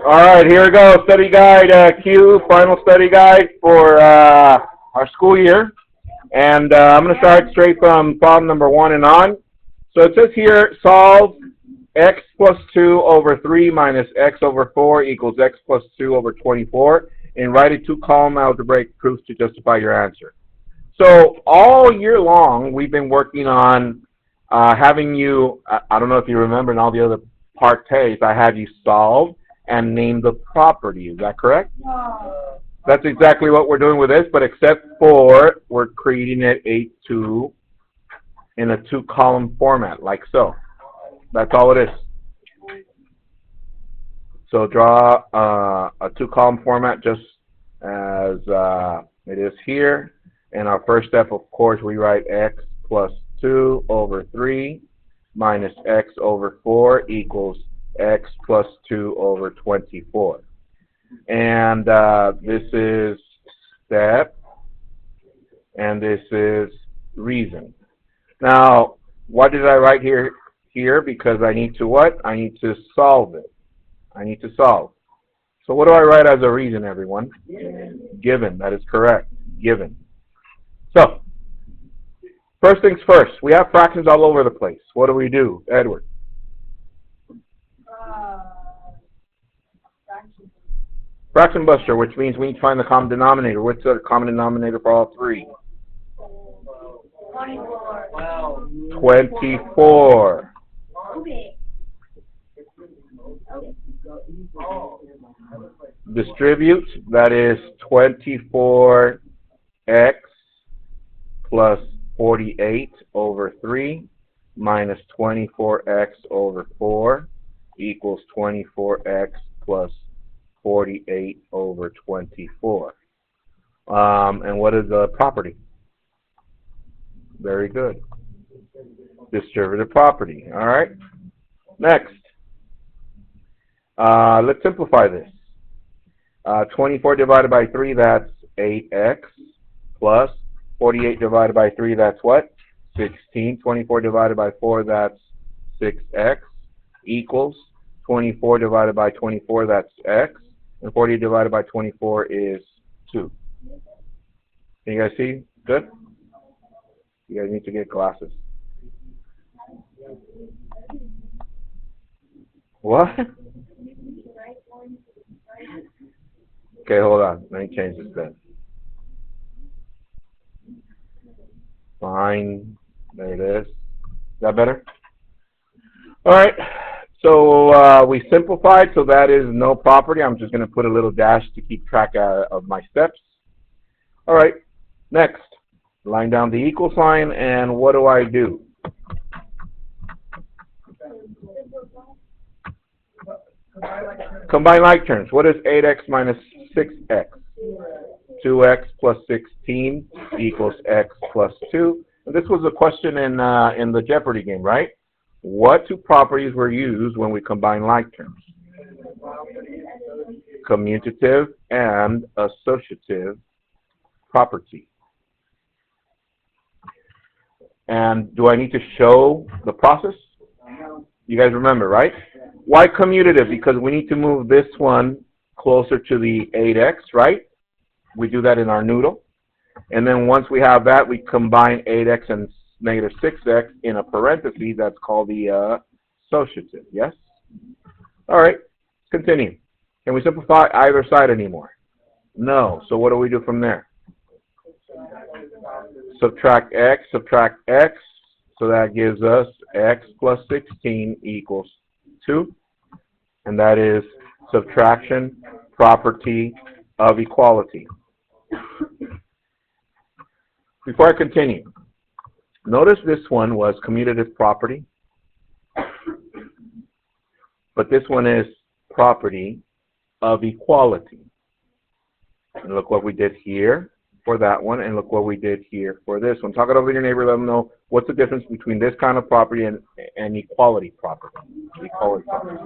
All right, here we go. Study guide Q, final study guide for our school year. And I'm going to start straight from problem number 1 and on. So it says here, solve x plus 2 over 3 minus x over 4 equals x plus 2 over 24, and write a 2-column algebraic proof to justify your answer. So all year long, we've been working on having you, I don't know if you remember in all the other parts, I had you solve and name the property. Is that correct? No. That's exactly what we're doing with this, but except for we're creating it in a 2-column format, like so. That's all it is. So draw a 2-column format just as it is here. And our first step, of course, we write x plus 2 over 3 minus x over 4 equals x plus 2 over 24. And this is step, and this is reason. Now, what did I write here? Because I need to what? I need to solve it. I need to solve. So what do I write as a reason, everyone? Given. That is correct. Given. So, first things first. We have fractions all over the place. What do, Edward? Fraction buster, which means we need to find the common denominator. What's the common denominator for all three? 24. Distribute, that is 24x plus 48 over 3 minus 24x over 4 equals 24x plus 48 over 24. And what is the property? Very good. Distributive property. All right. Next. Let's simplify this. 24 divided by 3, that's 8x, plus 48 divided by 3, that's what? 16. 24 divided by 4, that's 6x, equals 24 divided by 24, that's x, and 48 divided by 24 is 2. Can you guys see? Good? You guys need to get glasses. What? Okay, hold on. Let me change this then. Fine. There it is. Is that better? All right. So we simplified, so that is no property. I'm just going to put a little dash to keep track of my steps. All right. Next. Line down the equal sign, and what do? Combine like terms. What is 8x minus 6x? 2x plus 16 equals x plus 2. And this was a question in the Jeopardy game, right? What two properties were used when we combine like terms? Commutative and associative property. And do I need to show the process? You guys remember, right? Why commutative? Because we need to move this one closer to the 8x, right? We do that in our noodle. And then once we have that, we combine 8x and negative 6x in a parenthesis. That's called the associative, yes? All right, continue. Can we simplify either side anymore? No. So what do we do from there? Subtract x. So that gives us x plus 16 equals 2. And that is subtraction property of equality. Before I continue, notice this one was commutative property, but this one is property of equality. And look what we did here for that one, and look what we did here for this one. Talk it over to your neighbor, let them know what's the difference between this kind of property and equality property. Equality property.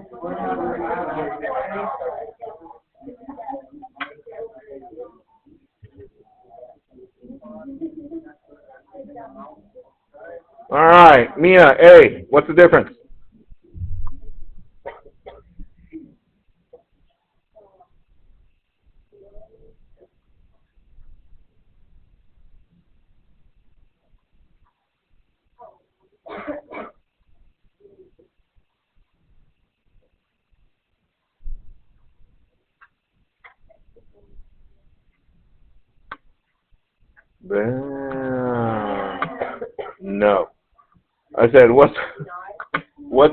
All right, Mia, A, what's the difference? No. I said, what's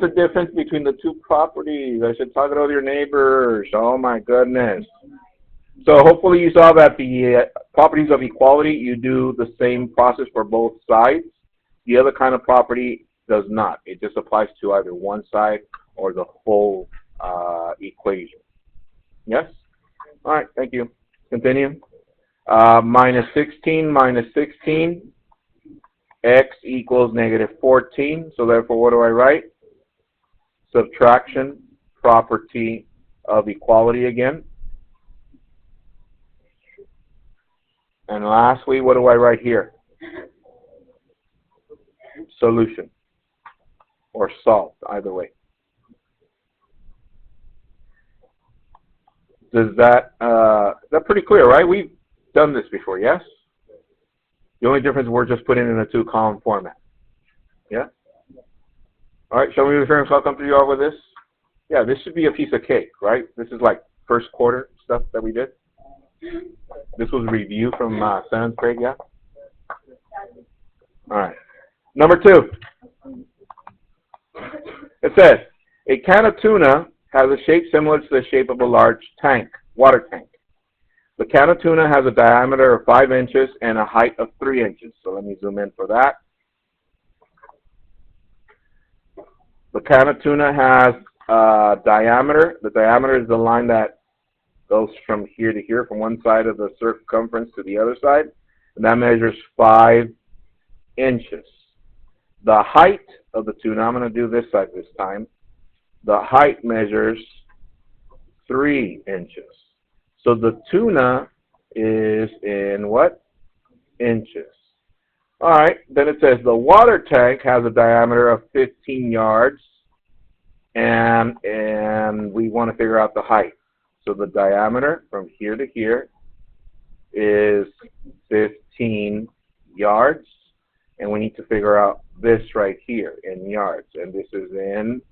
the difference between the two properties? I should talk it over your neighbors. Oh my goodness. So hopefully you saw that the properties of equality, you do the same process for both sides. The other kind of property does not. It just applies to either one side or the whole equation. Yes? All right, thank you. Continue. Minus 16 minus 16. X equals negative 14. So therefore, what do I write? Subtraction property of equality again. And lastly, what do I write here? Solution. Or solved, either way. Does that, that's pretty clear, right? We've done this before, yes? The only difference, we're just putting it in a two-column format. Yeah? All right, show me the difference. I'll come through you all with this. Yeah, this should be a piece of cake, right? This is like first quarter stuff that we did. This was a review from 7th grade, yeah? All right. Number 2. It says, a can of tuna has a shape similar to the shape of a large tank, water tank. The can of tuna has a diameter of 5 inches and a height of 3 inches. So let me zoom in for that. The can of tuna has a diameter. The diameter is the line that goes from here to here, from one side of the circumference to the other side. And that measures 5 inches. The height of the tuna, I'm going to do this side this time. The height measures 3 inches. So the tuna is in what? Inches. All right, then it says the water tank has a diameter of 15 yards, and we want to figure out the height. So the diameter from here to here is 15 yards, and we need to figure out this right here in yards, and this is in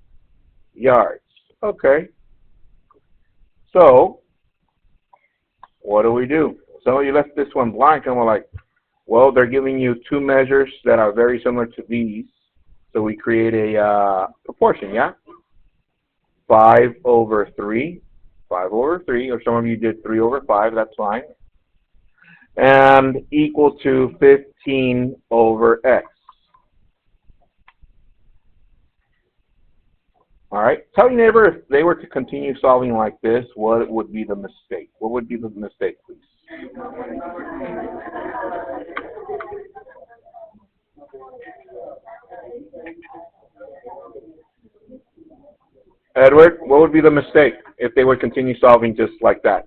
yards. Okay. So what do? So you left this one blank, and we're like, well, they're giving you two measures that are very similar to these. So we create a proportion, yeah? 5 over 3. 5 over 3, or some of you did 3 over 5, that's fine. And equal to 15 over x. All right, tell your neighbor if they were to continue solving like this, what would be the mistake? What would be the mistake, please? Edward, what would be the mistake if they would continue solving just like that?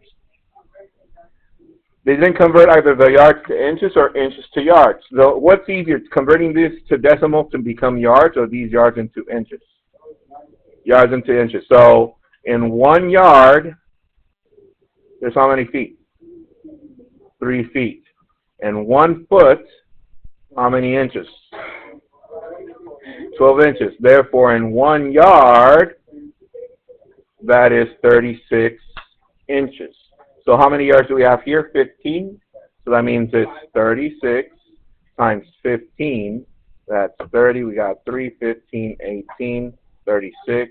They didn't convert either the yards to inches or inches to yards. So what's easier, converting this to decimal to become yards, or these yards into inches? Yards into inches. So in 1 yard, there's how many feet? 3 feet. And 1 foot, how many inches? 12 inches. Therefore, in 1 yard, that is 36 inches. So how many yards do we have here? 15. So that means it's 36 times 15. That's 30. We got 3, 15, 18. 36,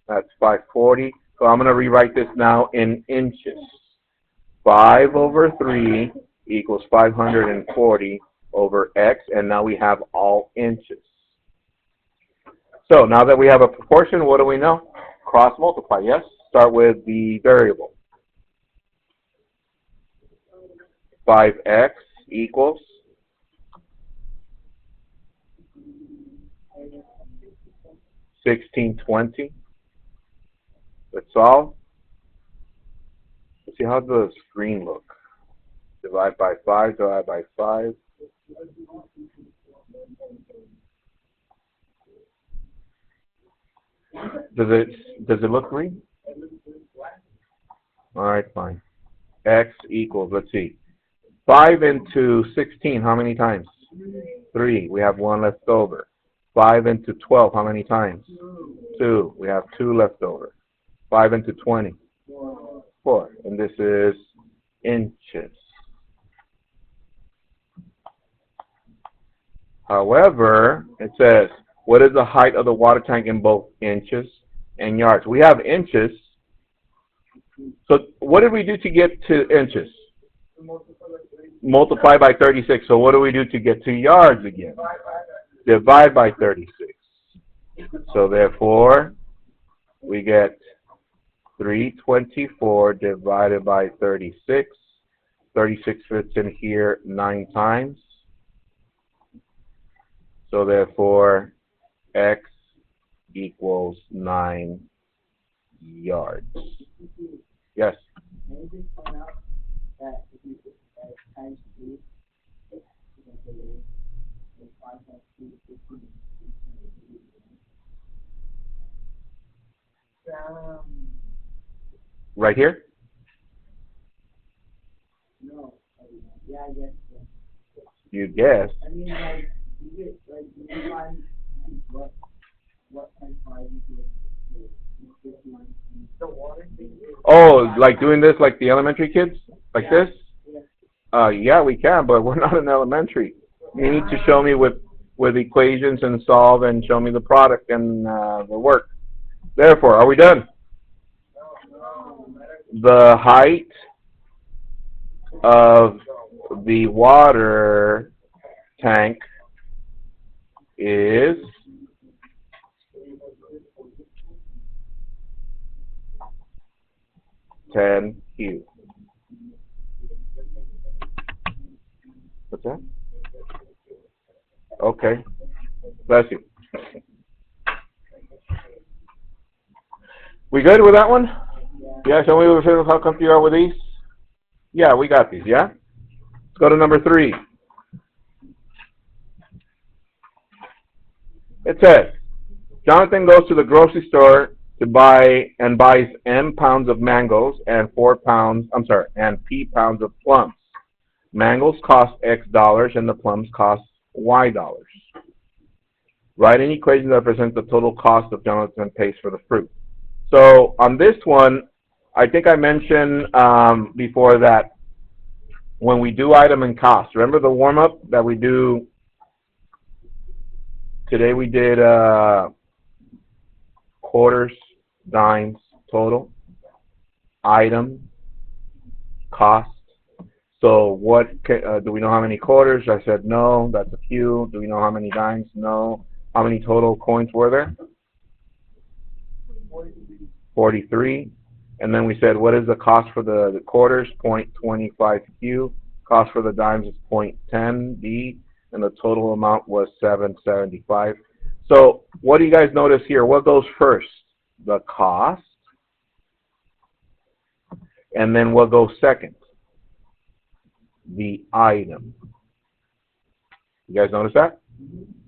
that's 540. So I'm going to rewrite this now in inches. 5 over 3 equals 540 over x, and now we have all inches. So now that we have a proportion, what do we know? Cross multiply, yes? Start with the variable. 5x equals 1620. Let's solve. Let's see, how does the screen look? Divide by 5, divide by 5. Does it look green? All right, fine. X equals, let's see, 5 into 16, how many times? 3. We have 1 left over. 5 into 12, how many times? 2. We have 2 left over. 5 into 20? 4. And this is inches. However, it says, what is the height of the water tank in both inches and yards? We have inches. So what did we do to get to inches? Multiply by 36. So what do we do to get to yards again? Divide by 36. So therefore, we get 324 divided by 36. 36 fits in here 9 times. So therefore, X equals 9 yards. Yes? Right here? No. Yeah, I guess. You guess. I mean, like, you get, like, you find what times 5 equals the water thing. Oh, like doing this like the elementary kids? Like Yeah. this? Yeah. Yeah, we can, but we're not in elementary. You need to show me with equations and solve and show me the product and the work. Therefore, are we done? The height of the water tank is 10 cubes. What's that? Okay. Bless you. We good with that one? Yeah, show me how comfortable you are with these. Yeah, we got these, yeah? Let's go to number 3. It says, Jonathan goes to the grocery store to buys M pounds of mangoes and P pounds of plums. Mangoes cost X dollars and the plums cost Y dollars. Write an equation that represents the total cost of Jonathan pays for the fruit. So on this one, I think I mentioned before that when we do item and cost, remember the warm-up that we do? Today we did quarters, dimes, total, item, cost. So what do we know how many quarters? I said no, that's a few. Do we know how many dimes? No. How many total coins were there? 43. And then we said, what is the cost for the quarters? 0.25 Q. Cost for the dimes is 0.10 D. And the total amount was 775. So what do you guys notice here? What goes first? The cost. And then what goes second? The item. You guys notice that?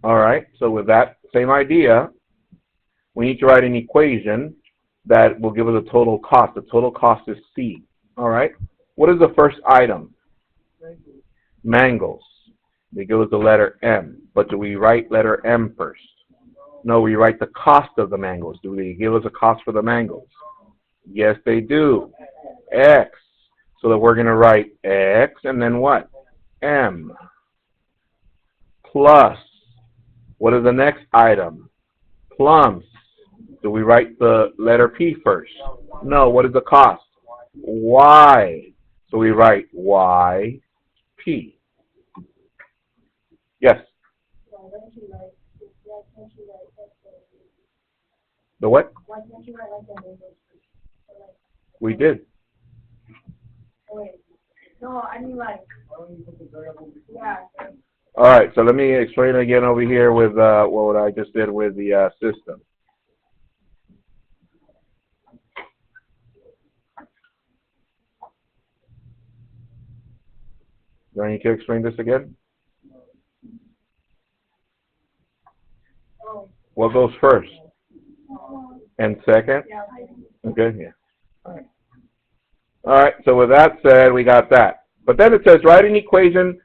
All right. So with that same idea, we need to write an equation that will give us a total cost. The total cost is C. All right. What is the first item? Mangoes. They give us the letter M. But do we write letter M first? No, we write the cost of the mangoes. Do they give us a cost for the mangoes? Yes, they do. X. So that we're going to write X and then what? M. Plus. What is the next item? Plums. Do we write the letter P first? No. What is the cost? Y. So we write Y, P. Yes? The what? We did. No, I mean like, yeah. All right, so let me explain it again over here with what I just did with the system. Do I need to explain this again? What goes first? And second? Okay, yeah. All right, so with that said, we got that. But then it says write an equation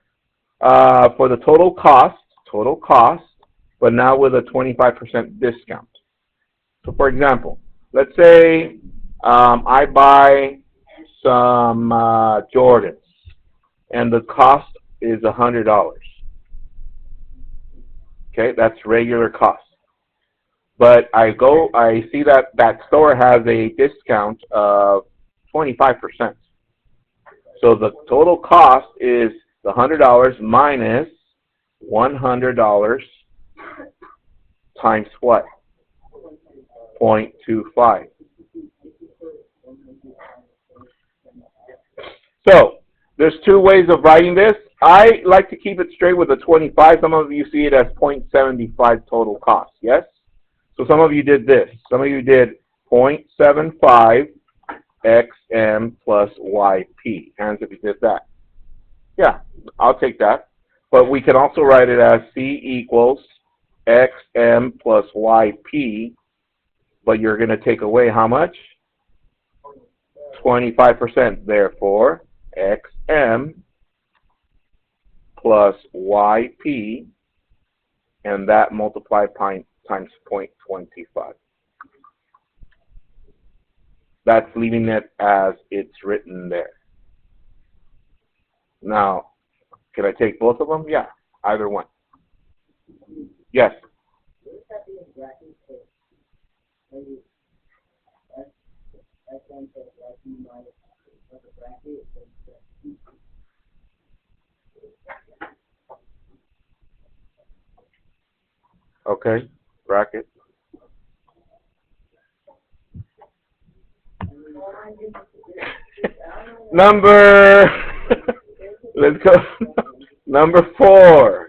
for the total cost, but now with a 25% discount. So for example, let's say I buy some Jordans, and the cost is $100. Okay, that's regular cost. But I see that that store has a discount of 25%. So the total cost is the $100 minus $100 times what? 0.25. So there's two ways of writing this. I like to keep it straight with a 25. Some of you see it as 0.75 total cost. Yes? So some of you did this. Some of you did 0.75 xm plus yp. Hands if you did that. Yeah, I'll take that. But we can also write it as C equals xm plus yp. But you're going to take away how much? 25%. Therefore, xm plus yp, and that multiplied times 0.25. That's leaving it as it's written there. Now, can I take both of them? Yeah, either one. Yes. Okay, bracket. Number, let's go. Number 4.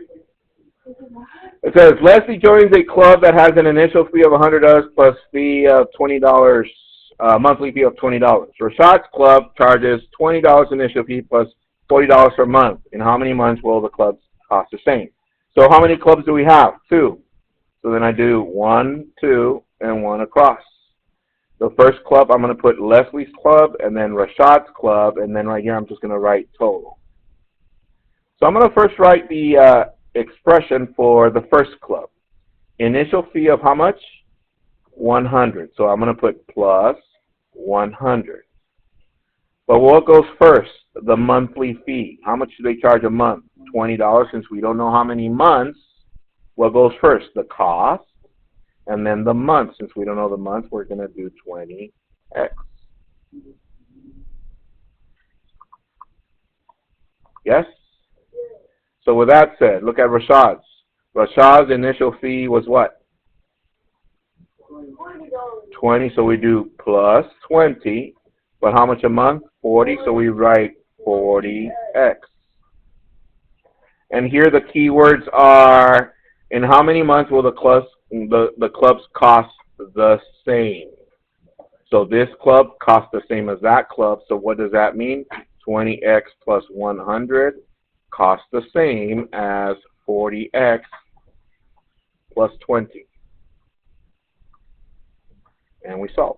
It says, Leslie joins a club that has an initial fee of $100 plus fee of $20, monthly fee of $20. Rashad's club charges $20 initial fee plus $40 per month. In how many months will the clubs cost the same? So how many clubs do we have? 2. So then I do 1, 2, and 1 across. The first club, I'm going to put Leslie's club, and then Rashad's club, and then right here I'm just going to write total. So I'm going to first write the expression for the first club. Initial fee of how much? 100. So I'm going to put plus 100. But what goes first? The monthly fee. How much do they charge a month? $20. Since we don't know how many months, what goes first? The cost. And then the month. Since we don't know the month, we're going to do 20x. Yes? So with that said, look at Rashad's. Rashad's initial fee was what? $20. So we do plus 20. But how much a month? 40. So we write 40x. And here the keywords are, in how many months will the clubs cost the same? So this club costs the same as that club. So what does that mean? 20x plus 100 costs the same as 40x plus 20. And we solve.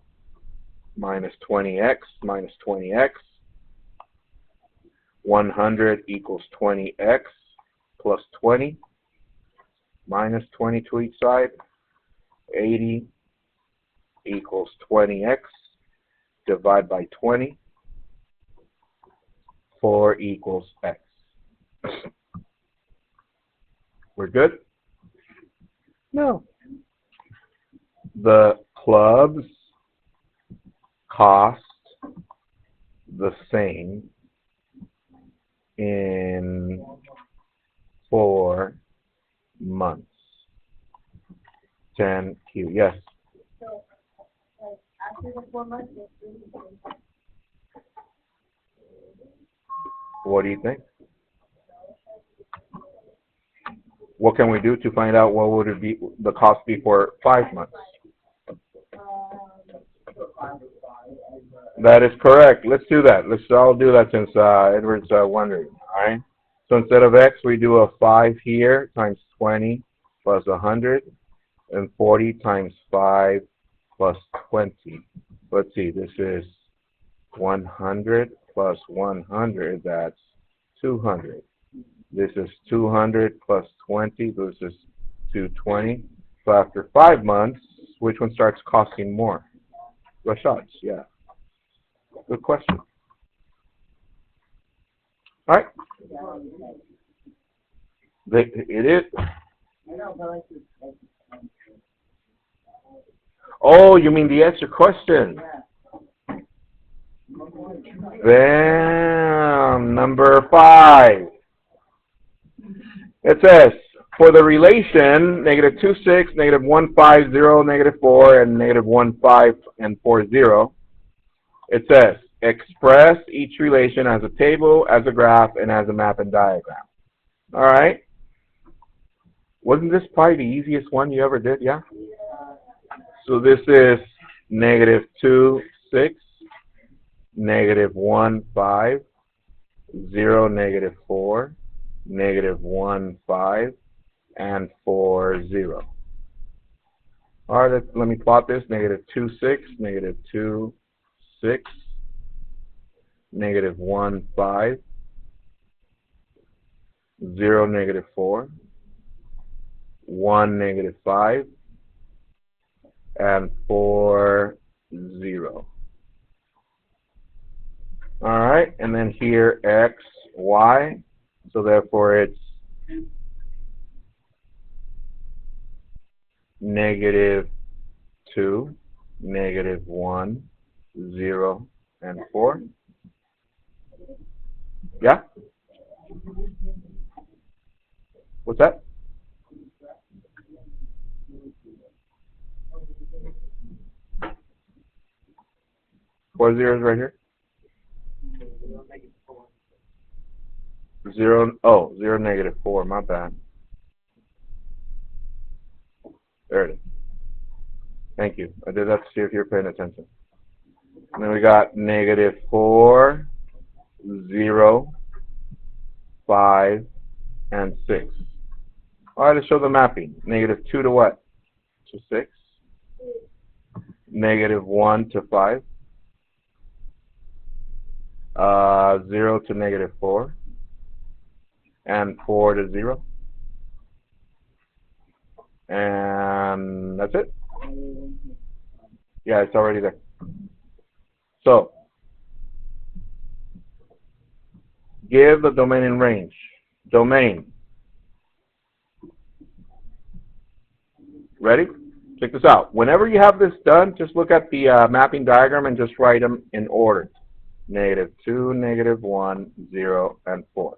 Minus 20x minus 20x. 100 equals 20x plus 20. Minus 20 to each side. 80 equals 20x. Divide by 20. 4 equals x. We're good? No. The clubs cost the same in 4 months. 10Q. Yes. So, like, after the 4 months, what do you think? What can we do to find out what would it be the cost be for 5 months? That is correct. Let's do that. I'll do that since Edward's wondering. All right. So instead of x, we do a 5 here times 20 plus 100, and 40 times 5 plus 20. Let's see. This is 100 plus 100. That's 200. This is 200 plus 20. This is 220. So after 5 months, which one starts costing more? Rashad's, yeah. Good question. All right. It is. No, but Oh, you mean the extra question? Then, number 5. It says, for the relation -2, 6, -1, 5, 0, -4, and -1, 5, and 4, 0, it says, express each relation as a table, as a graph, and as a map and diagram. All right? Wasn't this probably the easiest one you ever did? Yeah? So this is -2, 6, -1, 5, 0, -4, -1, 5, and 4, 0. All right, let me plot this. -2, 6, -2, 6, -1, 5, 0, -4, 1, -5, and 4, 0. All right, and then here X, Y. So therefore it's -2, -1, 0, and 4. Yeah? What's that? Four zeros right here. 0, oh, 0, -4, my bad. There it is. Thank you. I did that to see if you're paying attention. And then we got -4, 0, 5, and 6. All right, let's show the mapping. -2 to what? To 6. -1 to 5. 0 to -4. And 4 to 0. And that's it. Yeah, it's already there. So, give the domain and range. Domain. Ready? Check this out. Whenever you have this done, just look at the mapping diagram and just write them in order. -2, -1, 0, and 4.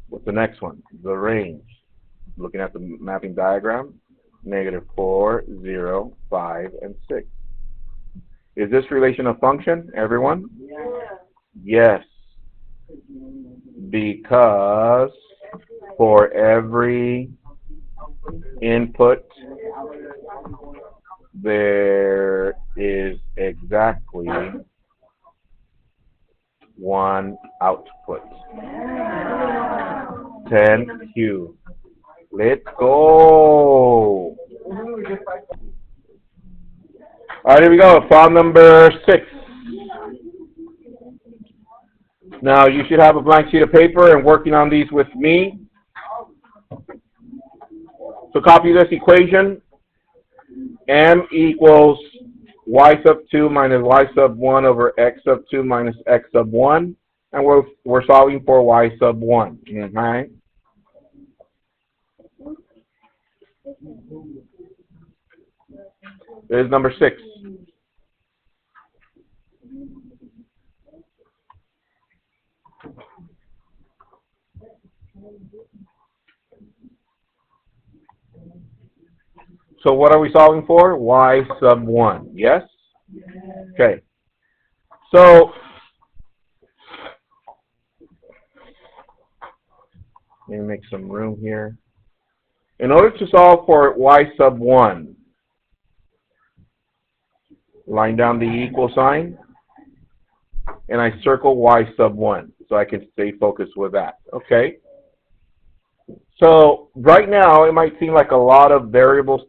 What's the next one? The range. Looking at the mapping diagram, -4, 0, 5, and 6. Is this relation a function, everyone? Yeah. Yes. Because for every input, there is exactly one output. 10Q. Let's go. All right, here we go. Problem number 6. Now, you should have a blank sheet of paper and working on these with me. So copy this equation. M equals y sub 2 minus y sub 1 over x sub 2 minus x sub 1. And we're solving for y sub 1. All right. There's number 6. So what are we solving for? Y sub 1. Yes? Okay. So let me make some room here. In order to solve for y sub 1, line down the equal sign, and I circle y sub 1 so I can stay focused with that. Okay? So right now, it might seem like a lot of variables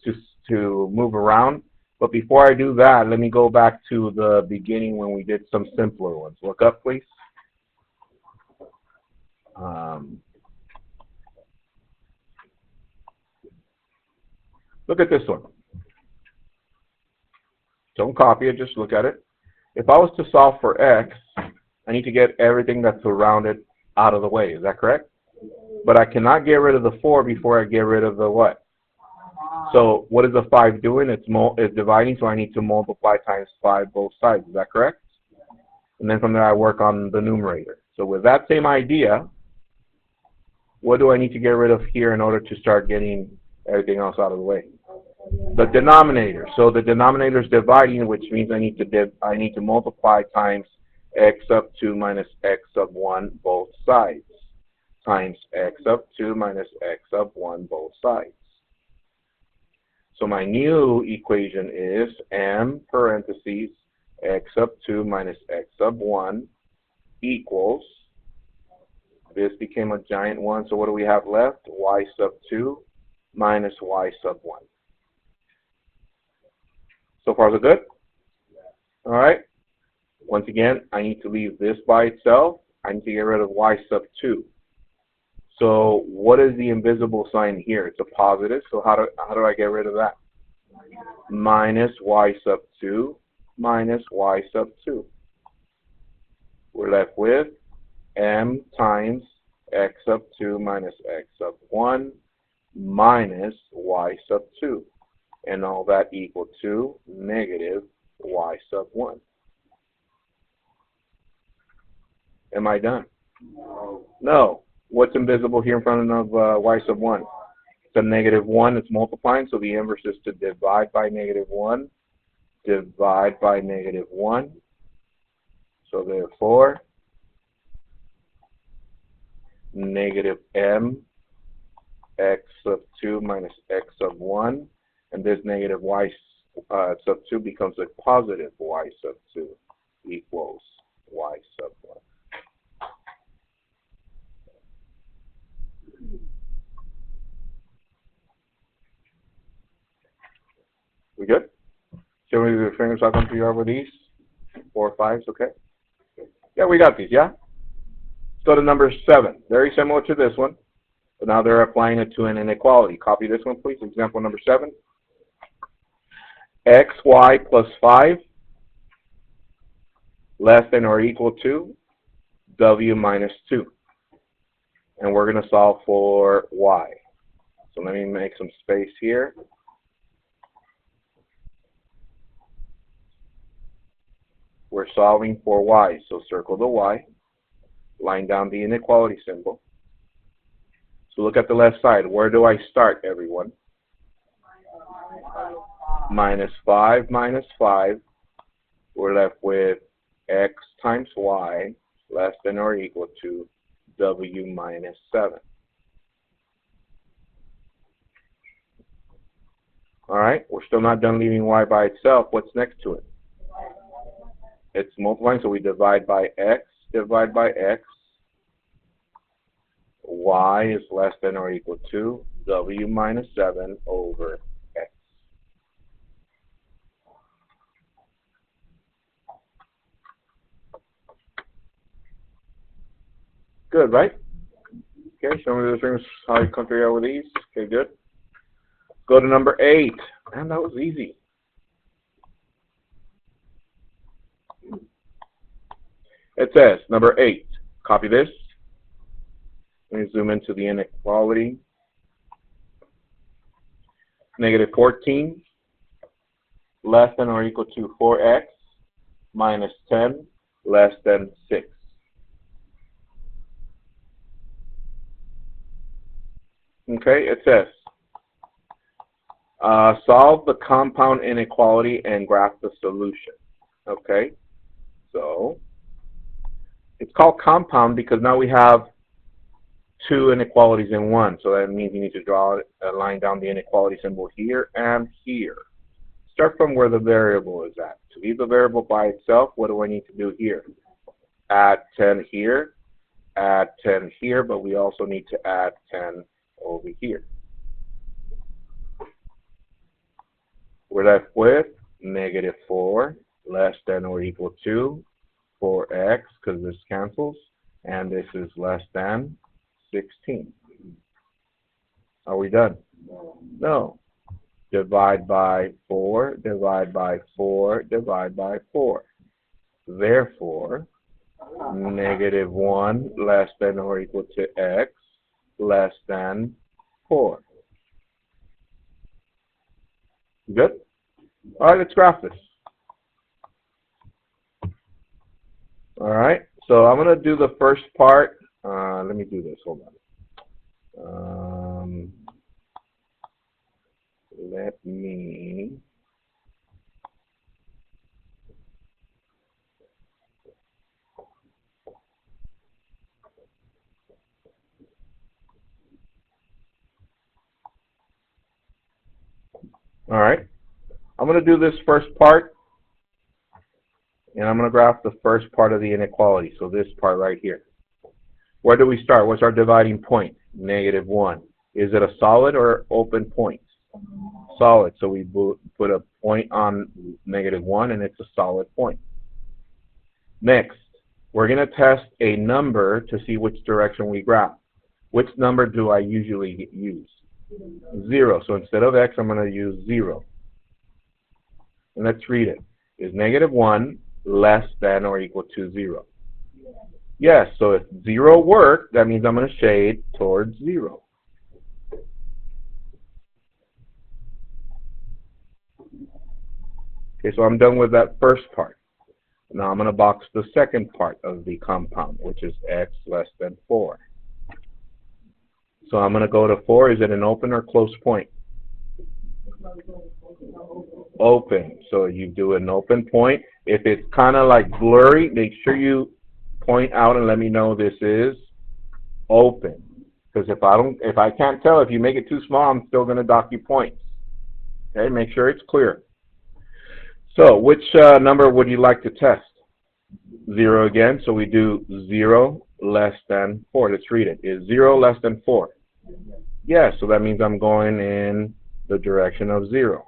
to move around, but before I do that, let me go back to the beginning when we did some simpler ones. Look up, please. Look at this one. Don't copy it, just look at it. If I was to solve for x, I need to get everything that's around it out of the way. Is that correct? But I cannot get rid of the 4 before I get rid of the what? So what is the 5 doing? It's dividing, so I need to multiply times 5 both sides. Is that correct? And then from there I work on the numerator. So with that same idea, what do I need to get rid of here in order to start getting everything else out of the way? The denominator. So the denominator is dividing, which means I need to multiply times x sub 2 minus x sub 1 both sides times x sub 2 minus x sub 1 both sides. So my new equation is m parentheses x sub 2 minus x sub 1 equals, this became a giant 1, so what do we have left? Y sub 2 minus y sub 1. So far so good? All right. Once again, I need to leave this by itself. I need to get rid of y sub 2. So what is the invisible sign here? It's a positive, so how do I get rid of that? Minus y sub 2 minus y sub 2. We're left with m times x sub 2 minus x sub 1 minus y sub 2. And all that equal to negative y sub 1. Am I done? No. What's invisible here in front of y sub 1? It's a negative 1. It's multiplying, so the inverse is to divide by negative 1. Divide by negative 1. So therefore, negative m x sub 2 minus x sub 1. And this negative y sub 2 becomes a positive y sub 2 equals y sub 1. We good? Show me the fingers how comfortable you are with these? 4 or 5s, okay? Yeah, we got these, yeah? Let's go to number 7. Very similar to this one, but now they're applying it to an inequality. Copy this one, please. Example number 7. xy plus 5 less than or equal to w minus 2. And we're going to solve for y. So let me make some space here. We're solving for y, so circle the y, line down the inequality symbol. So look at the left side. Where do I start, everyone? Minus 5 minus 5. We're left with x times y less than or equal to w minus 7. All right, we're still not done leaving y by itself. What's next to it? It's multiplying, so we divide by x, divide by x. Y is less than or equal to w minus 7 over x. Good, right? Okay, show me the things, how you come figure out with these. Okay, good. Go to number 8. Man, that was easy. It says, number 8, copy this. Let me zoom into the inequality. Negative 14 less than or equal to 4x minus 10 less than 6. Okay, it says, solve the compound inequality and graph the solution. Okay, so it's called compound because now we have two inequalities in one. So that means you need to draw a line down the inequality symbol here and here. Start from where the variable is at. To leave the variable by itself, what do I need to do here? Add 10 here, add 10 here, but we also need to add 10 over here. We're left with negative 4 less than or equal to 4x, because this cancels, and this is less than 16. Are we done? No. Divide by 4, divide by 4, divide by 4. Therefore, negative 1 less than or equal to x less than 4. Good? All right, let's graph this. All right, so I'm going to do the first part. Let me do this. Hold on. Let me... All right, I'm going to do this first part, and I'm going to graph the first part of the inequality, so this part right here. Where do we start? What's our dividing point? -1. Is it a solid or open point? Solid, so we put a point on -1, and it's a solid point. Next, we're going to test a number to see which direction we graph. Which number do I usually use? 0. So instead of x, I'm going to use 0. And let's read it. Is -1 less than or equal to 0? Yes, so if 0 worked, that means I'm going to shade towards 0. Okay, so I'm done with that first part. Now I'm going to box the second part of the compound, which is x less than 4. So I'm going to go to 4. Is it an open or closed point? Open. So you do an open point. If it's kind of like blurry, make sure you point out and let me know this is open. Because if I can't tell, if you make it too small, I'm still going to dock you points. Okay, make sure it's clear. So which number would you like to test? 0 again. So we do 0 less than 4. Let's read it. Is 0 less than 4? Yes, so that means I'm going in the direction of 0.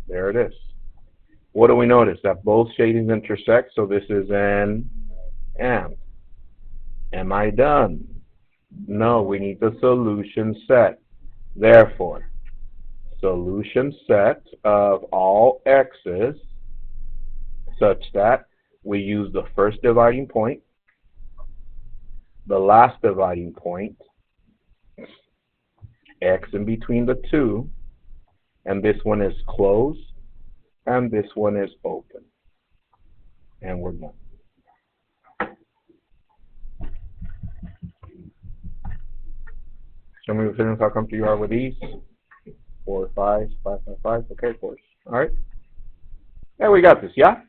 There it is. What do we notice? That both shadings intersect, so this is an and. Am I done? No, we need the solution set. Therefore, solution set of all x's such that we use the first dividing point, the last dividing point, x in between the two, and this one is closed, and this one is open. And we're done. Show me how comfortable you are with these. 4, 5, 5, 5, 5. Okay, of course. All right. Yeah, we got this, yeah?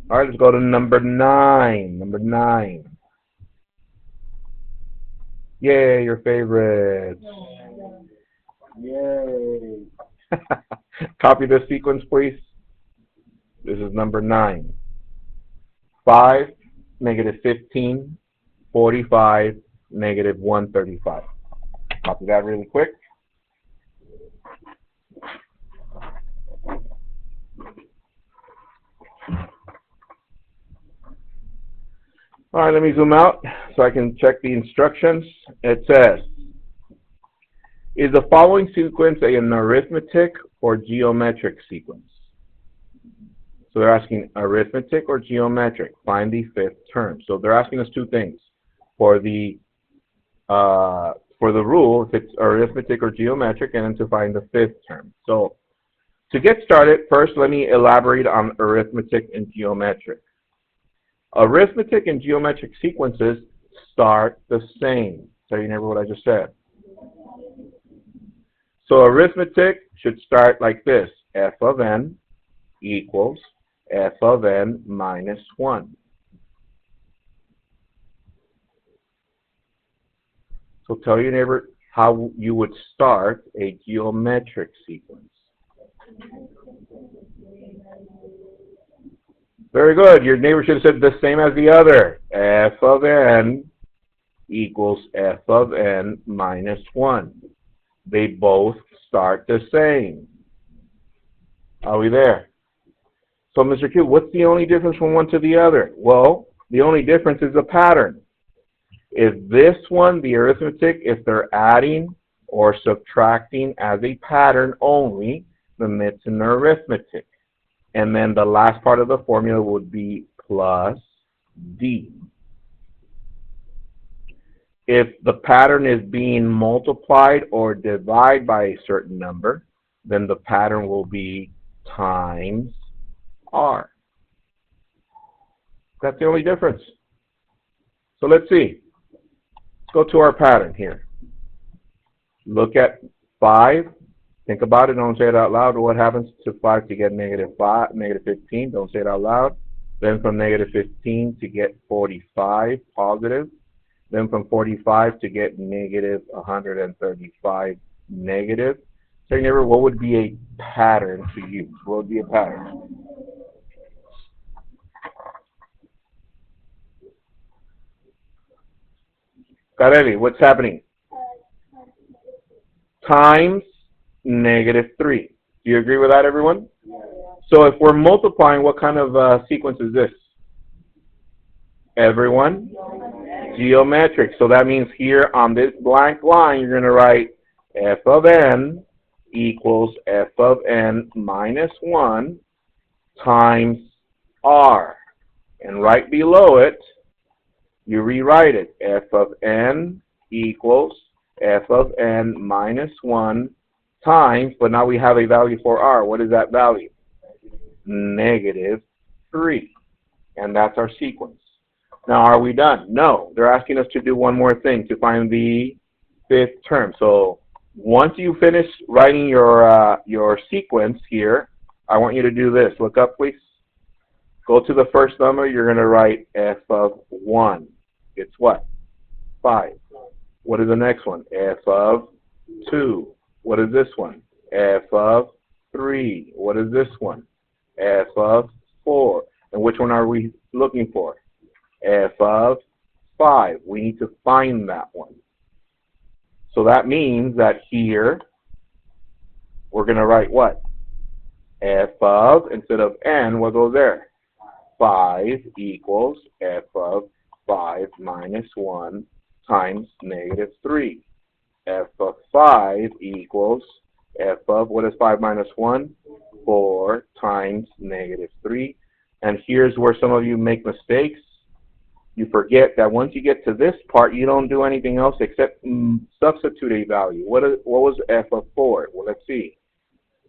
All right, let's go to number 9. Number 9. Yay, your favorites. Yay. Copy this sequence, please. This is number 9. 5, -15, 45, -135. Copy that really quick. All right, let me zoom out so I can check the instructions. It says, is the following sequence an arithmetic or geometric sequence? So they're asking arithmetic or geometric. Find the fifth term. So they're asking us two things. For the rule, if it's arithmetic or geometric, and then to find the fifth term. So to get started, first let me elaborate on arithmetic and geometric. Arithmetic and geometric sequences start the same. Tell your neighbor what I just said. So arithmetic should start like this. F of n equals f of n minus 1. So tell your neighbor how you would start a geometric sequence. Very good. Your neighbor should have said the same as the other. F of n equals f of n minus 1. They both start the same. Are we there? So, Mr. Q, what's the only difference from one to the other? Well, the only difference is the pattern. If this one, the arithmetic, if they're adding or subtracting as a pattern only, then it's an arithmetic. And then the last part of the formula would be plus D. if the pattern is being multiplied or divided by a certain number, then the pattern will be times R. That's the only difference. So let's see. Let's go to our pattern here. Look at 5. Think about it. Don't say it out loud. What happens to 5 to get negative 15? Don't say it out loud. Then from negative 15 to get 45 positive. Then from 45 to get negative 135 negative. Say, neighbor, what would be a pattern to use? What would be a pattern? Carelli, what's happening? Times negative 3. Do you agree with that, everyone? So if we're multiplying, what kind of sequence is this? Everyone? Geometric. So that means here on this blank line, you're going to write f of n equals f of n minus 1 times r. And right below it, you rewrite it. F of n equals f of n minus 1 times, but now we have a value for r. What is that value? Negative 3. And that's our sequence. Now, are we done? No. They're asking us to do one more thing to find the fifth term. So once you finish writing your sequence here, I want you to do this. Look up, please. Go to the first number. You're going to write f of 1. It's what? 5. What is the next one? F of 2. What is this one? F of 3. What is this one? F of 4. And which one are we looking for? F of 5. We need to find that one. So that means that here we're going to write what? F of, instead of n, what goes there? 5 equals f of 5 minus 1 times negative 3. F of 5 equals f of, what is 5 minus 1? 4 times negative 3. And here's where some of you make mistakes. You forget that once you get to this part, you don't do anything else except substitute a value. What was f of 4? Well, let's see.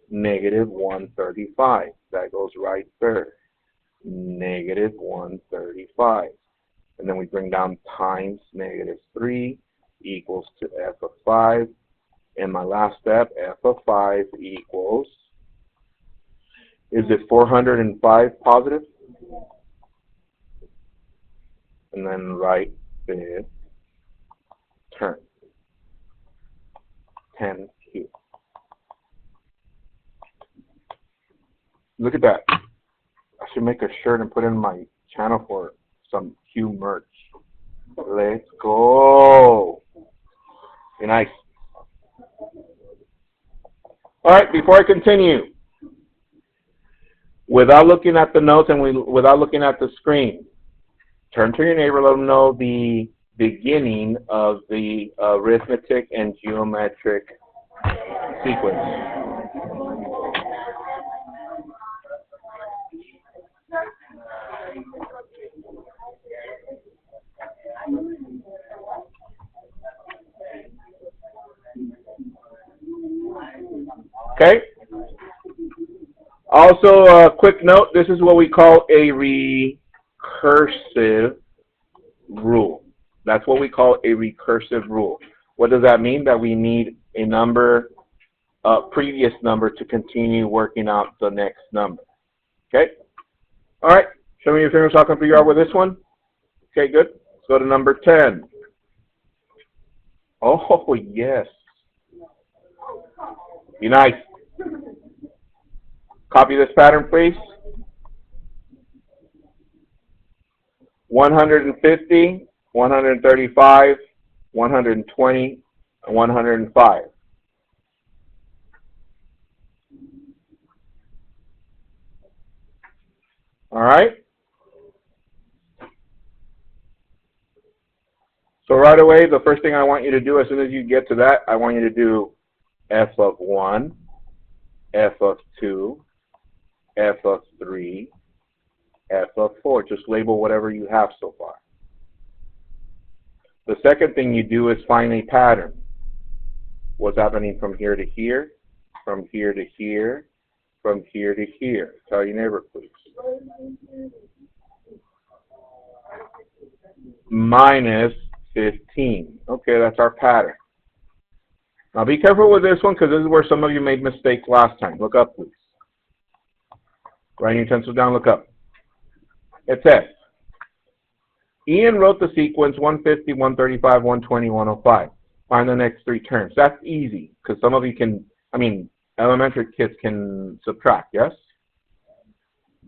Negative 135. That goes right there. Negative 135. And then we bring down times negative 3 equals to f of 5. And my last step, f of 5 equals, is it 405 positive? And then write fifth term, 10Q. Look at that. I should make a shirt and put it in my channel for some Q merch. Let's go. Be nice. All right, before I continue, without looking at the notes and without looking at the screen, turn to your neighbor, let them know the beginning of the arithmetic and geometric sequence. Okay? Also, a quick note, this is what we call a recursive rule. That's what we call a recursive rule. What does that mean? That we need a number, previous number, to continue working out the next number. Okay? All right. Show me your fingers so I can figure out with this one. Okay, good. Let's go to number 10. Oh, yes. Be nice. Copy this pattern, please. 150, 135, 120, and 105. All right? So right away, the first thing I want you to do, as soon as you get to that, I want you to do f of 1, f of 2, f of 3, f of 4. Just label whatever you have so far. The second thing you do is find a pattern. What's happening from here to here, from here to here, from here to here? Tell your neighbor, please. Minus 15. Okay, that's our pattern. Now be careful with this one because this is where some of you made mistakes last time. Look up, please. Write your utensils down, look up. It says, Ian wrote the sequence 150, 135, 120, 105. Find the next three terms. That's easy because some of you can, elementary kids can subtract, yes?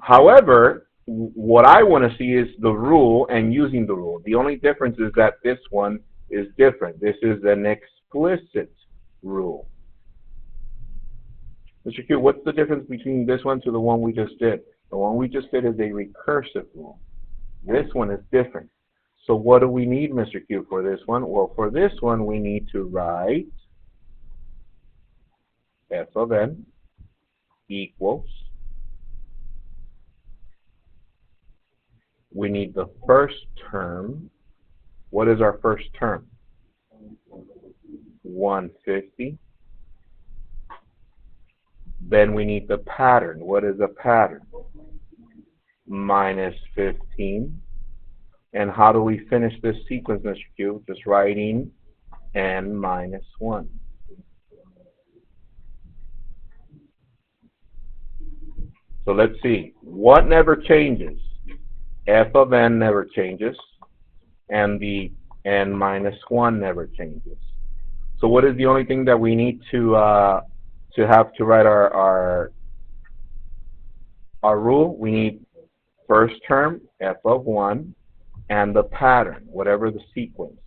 However, what I want to see is the rule and using the rule. The only difference is that this one is different. This is an explicit rule. Mr. Q, what's the difference between this one to the one we just did? The one we just did is a recursive rule. This one is different. So what do we need, Mr. Q, for this one? Well, for this one, we need to write f of n equals. We need the first term. What is our first term? 150. Then we need the pattern. What is a pattern? Minus 15. And how do we finish this sequence, Mr. Q? Just writing n minus 1. So let's see. What never changes? F of n never changes. And the n minus 1 never changes. So what is the only thing that we need to have to write our rule? We need first term, f of 1, and the pattern, whatever the sequence.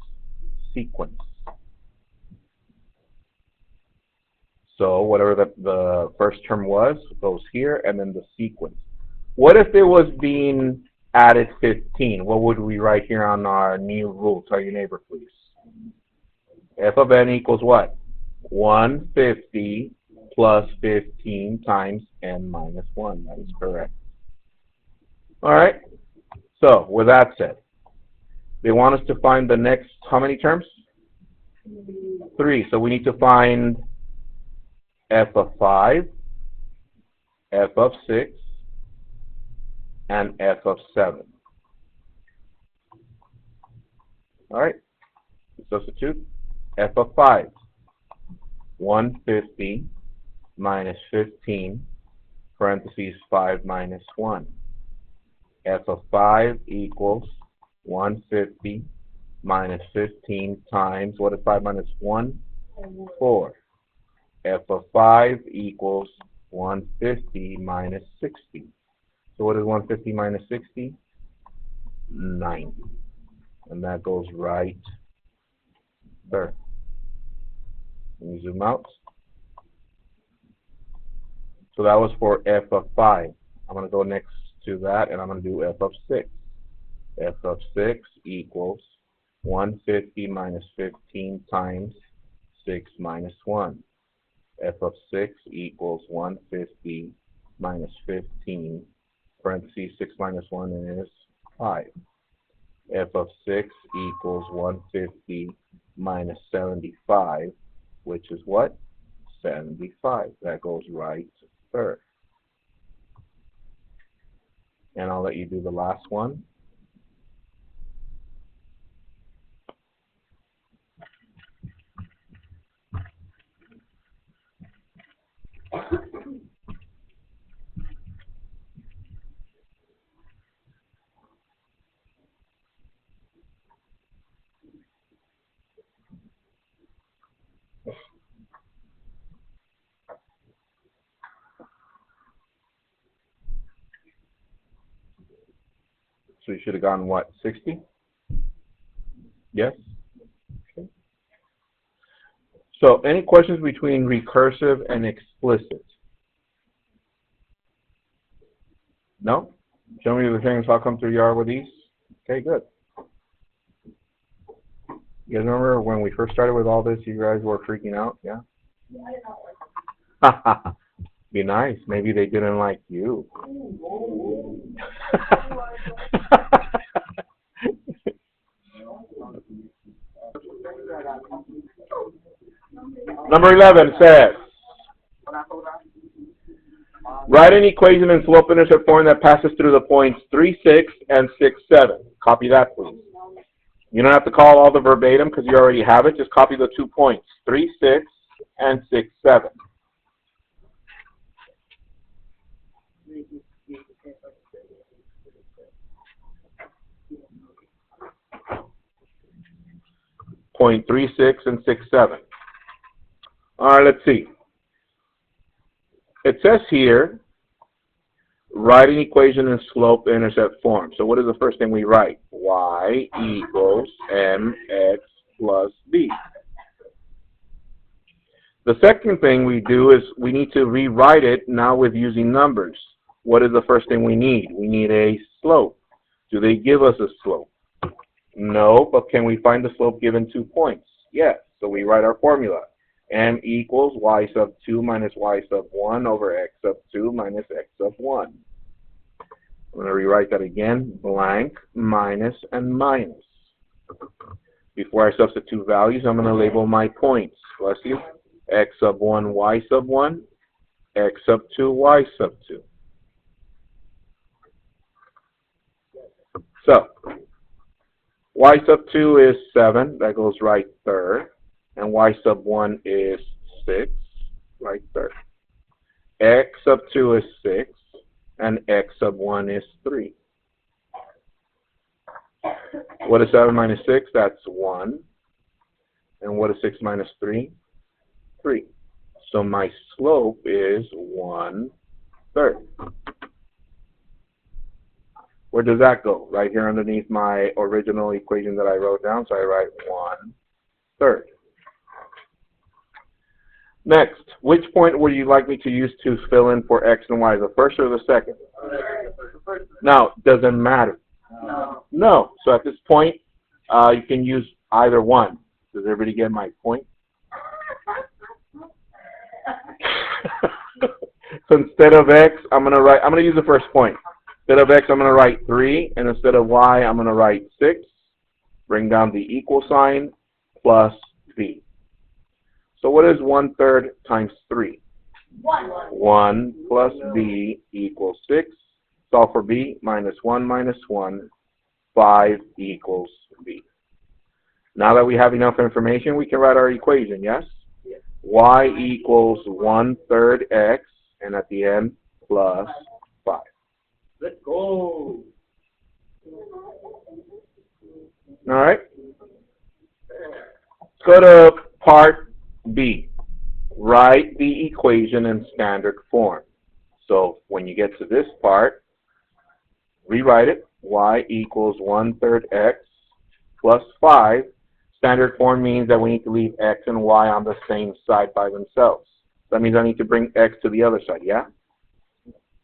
So whatever the first term was, goes here, and then the sequence. What if it was being added 15? What would we write here on our new rule? Tell your neighbor, please. F of n equals what? 150 plus 15 times n minus 1. That is correct. All right. So with that said, they want us to find the next, how many terms? 3. So we need to find f of 5, f of 6, and f of 7. All right. Substitute. F of 5. 150 minus 15, parentheses 5 minus 1. F of 5 equals 150 minus 15 times, what is 5 minus 1? 4. F of 5 equals 150 minus 60. So what is 150 minus 60? 90. And that goes right there. Let me zoom out. So that was for f of 5. I'm going to go next to that, and I'm going to do f of 6. F of 6 equals 150 minus 15 times 6 minus 1. F of 6 equals 150 minus 15, parentheses 6 minus 1 is 5. F of 6 equals 150 minus 75, which is what? 75. That goes right there. And I'll let you do the last one. So you should have gone, what, 60? Yes? Okay. So any questions between recursive and explicit? No? Show me the things, how come through you are with these? Okay, good. You guys remember when we first started with all this, you guys were freaking out? Yeah? Yeah, I don't like it. Be nice. Maybe they didn't like you. Number 11 says, write an equation in slope-intercept form that passes through the points 3, 6, and 6, 7. Copy that, please. You don't have to call all the verbatim because you already have it. Just copy the 2 points, 3, 6, and 6, 7. Point 3, 6, and 6, 7. All right, let's see. It says here, write an equation in slope-intercept form. So what is the first thing we write? Y equals mx plus b. The second thing we do is we need to rewrite it now with using numbers. What is the first thing we need? We need a slope. Do they give us a slope? No, but can we find the slope given 2 points? Yes. So we write our formula. M equals y sub 2 minus y sub 1 over x sub 2 minus x sub 1. I'm going to rewrite that again. Blank, minus, and minus. Before I substitute values, I'm going to label my points. Bless you. X sub 1, y sub 1. X sub 2, y sub 2. So, y sub 2 is 7. That goes right there. And y sub 1 is 6, right there. X sub 2 is 6, and x sub 1 is 3. What is 7 minus 6? That's 1. And what is 6 minus 3? 3. So my slope is 1/3. Where does that go? Right here underneath my original equation that I wrote down. So I write 1/3. Next, which point would you like me to use to fill in for x and y? The first or the second? Now, doesn't matter. No. So at this point, you can use either one. Does everybody get my point? So instead of x, I'm gonna use the first point. Instead of x, I'm gonna write 3, and instead of y, I'm gonna write 6. Bring down the equal sign plus b. So what is 1/3 times 3? 1 plus b equals 6. Solve for b. Minus 1 minus 1. 5 equals b. Now that we have enough information, we can write our equation, yes? Y equals 1/3 x, and at the end, plus 5. Let's go. All right? Let's go to part B. Write the equation in standard form. So when you get to this part, rewrite it. Y equals 1/3 x plus 5. Standard form means that we need to leave x and y on the same side by themselves. That means I need to bring x to the other side, yeah?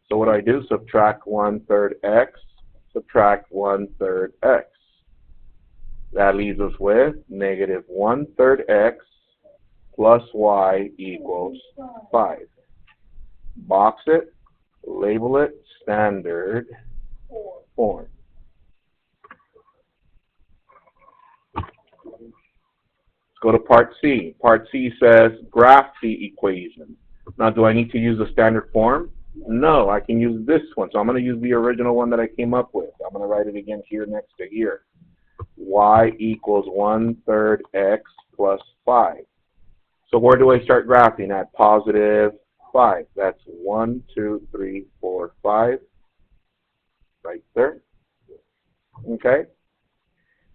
So what do? Subtract 1/3 x, subtract 1/3 x. That leaves us with negative 1/3 x plus y equals 5. Box it, label it, standard form. Let's go to part C. Part C says graph the equation. Now, do I need to use the standard form? No, I can use this one. So I'm going to use the original one that I came up with. I'm going to write it again here next to here. Y equals 1/3 x plus 5. So where do I start graphing? At positive 5. That's 1, 2, 3, 4, 5. Right there. Okay.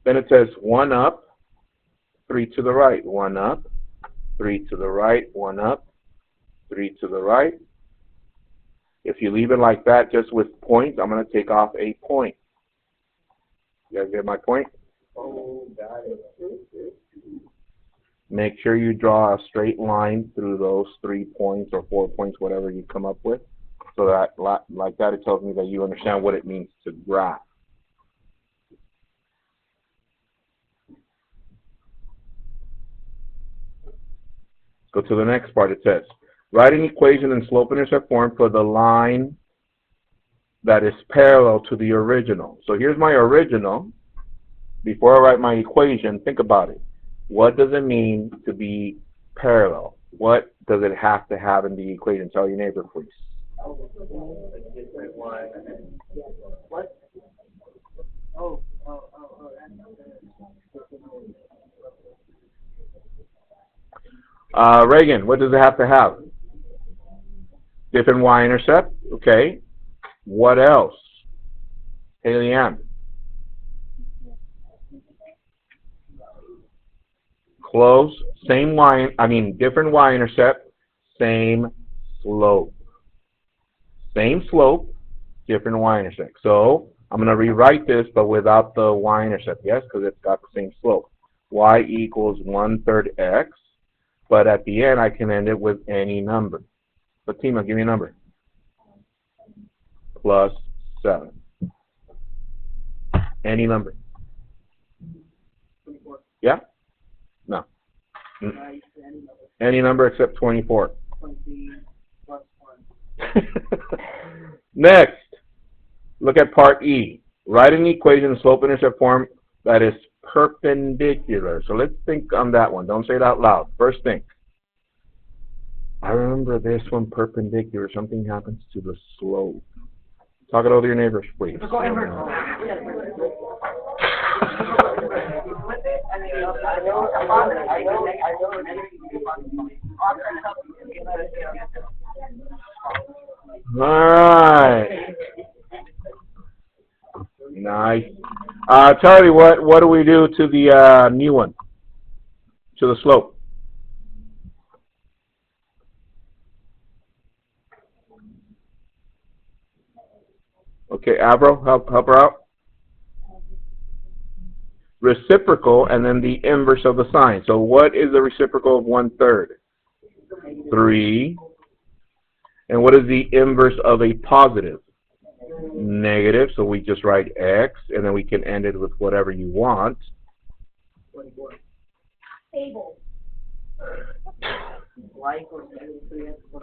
Then it says 1 up, 3 to the right. 1 up, 3 to the right. 1 up, 3 to the right. If you leave it like that, just with points, I'm going to take off a point. You guys get my point? Oh, got it. Make sure you draw a straight line through those 3 points or 4 points, whatever you come up with. So that, like that, it tells me that you understand what it means to graph. Go to the next part. It says, write an equation in slope-intercept form for the line that is parallel to the original. So here's my original. Before I write my equation, think about it. What does it mean to be parallel? What does it have to have in the equation? Tell your neighbor, please. What? Reagan, what does it have to have? Different y-intercept. Okay. What else? Haley Ann. Close. Same different y-intercept. Same slope. Same slope. Different y-intercept. So I'm going to rewrite this, but without the y-intercept. Yes, because it's got the same slope. Y equals 1/3 x. But at the end, I can end it with any number. Fatima, give me a number. Plus 7. Any number. Yeah? No. Any number except 24. Next, look at part E. Write an equation in slope-intercept form that is perpendicular. So let's think on that one. Don't say it out loud. First thing. I remember this one perpendicular. Something happens to the slope. Talk it over to your neighbors, please. Alright. Nice. Charlie, what do we do to the new one? To the slope? Okay, Avro, help her out. Reciprocal, and then the inverse of the sign. So what is the reciprocal of 1/3? 3. And what is the inverse of a positive? Negative. So we just write x, and then we can end it with whatever you want.